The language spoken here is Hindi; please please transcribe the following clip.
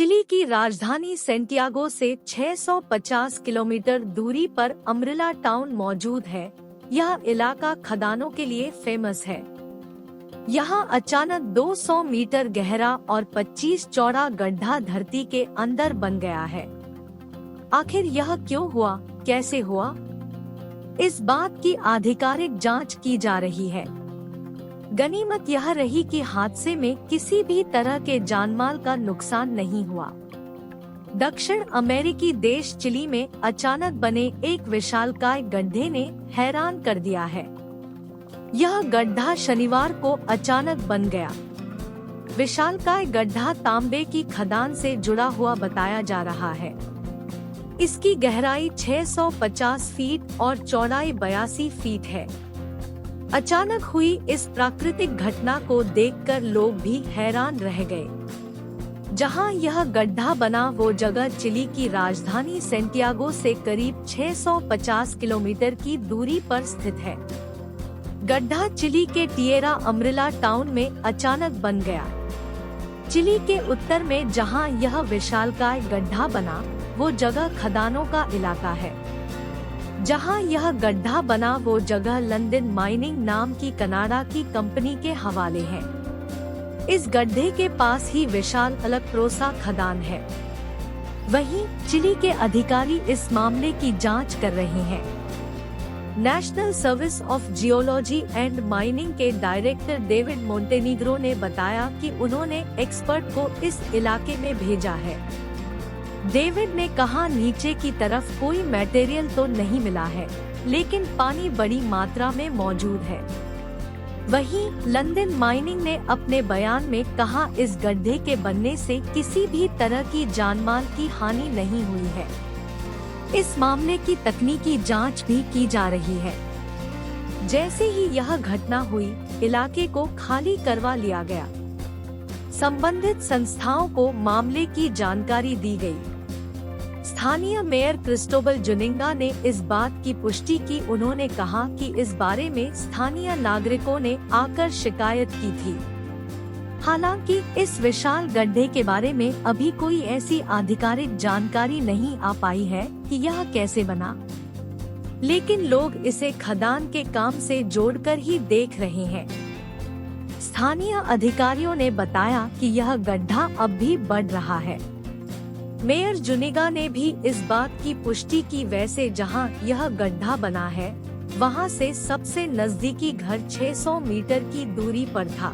चिली की राजधानी सेंटियागो से 650 किलोमीटर दूरी पर अमरिला टाउन मौजूद है। यह इलाका खदानों के लिए फेमस है। यहाँ अचानक 200 मीटर गहरा और 25 चौड़ा गड्ढा धरती के अंदर बन गया है। आखिर यह क्यों हुआ, कैसे हुआ? इस बात की आधिकारिक जांच की जा रही है। गनीमत यह रही कि हादसे में किसी भी तरह के जानमाल का नुकसान नहीं हुआ। दक्षिण अमेरिकी देश चिली में अचानक बने एक विशालकाय गड्ढे ने हैरान कर दिया है। यह गड्ढा शनिवार को अचानक बन गया। विशालकाय गड्ढा तांबे की खदान से जुड़ा हुआ बताया जा रहा है। इसकी गहराई 650 फीट और चौड़ाई 82 फीट है। अचानक हुई इस प्राकृतिक घटना को देखकर लोग भी हैरान रह गए। जहां यह गड्ढा बना वो जगह चिली की राजधानी सेंटियागो से करीब 650 किलोमीटर की दूरी पर स्थित है। गड्ढा चिली के टिएरा अमरिला टाउन में अचानक बन गया। चिली के उत्तर में जहां यह विशालकाय गड्ढा बना वो जगह खदानों का इलाका है। जहां यह गड्ढा बना वो जगह लंदन माइनिंग नाम की कनाडा की कंपनी के हवाले है। इस गड्ढे के पास ही विशाल अल्कप्रोसा खदान है। वहीं चिली के अधिकारी इस मामले की जांच कर रहे हैं। National service of geology and mining के डायरेक्टर डेविड मोंटेनीग्रो ने बताया कि उन्होंने एक्सपर्ट को इस इलाके में भेजा है। डेविड ने कहा, नीचे की तरफ कोई मटेरियल तो नहीं मिला है, लेकिन पानी बड़ी मात्रा में मौजूद है। वहीं लंदन माइनिंग ने अपने बयान में कहा, इस गड्ढे के बनने से किसी भी तरह की जानमाल की हानि नहीं हुई है। इस मामले की तकनीकी जांच भी की जा रही है। जैसे ही यह घटना हुई, इलाके को खाली करवा लिया गया। संबंधित संस्थाओं को मामले की जानकारी दी गई। स्थानीय मेयर क्रिस्टोबल जुनिंगा ने इस बात की पुष्टि की। उन्होंने कहा कि इस बारे में स्थानीय नागरिकों ने आकर शिकायत की थी। हालांकि इस विशाल गड्ढे के बारे में अभी कोई ऐसी आधिकारिक जानकारी नहीं आ पाई है कि यह कैसे बना, लेकिन लोग इसे खदान के काम से जोड़कर ही देख रहे हैं। स्थानीय अधिकारियों ने बताया कि यह गड्ढा अब भी बढ़ रहा है। मेयर जुनिगा ने भी इस बात की पुष्टि की। वैसे जहां यह गड्ढा बना है, वहां से सबसे नजदीकी घर 600 मीटर की दूरी पर था।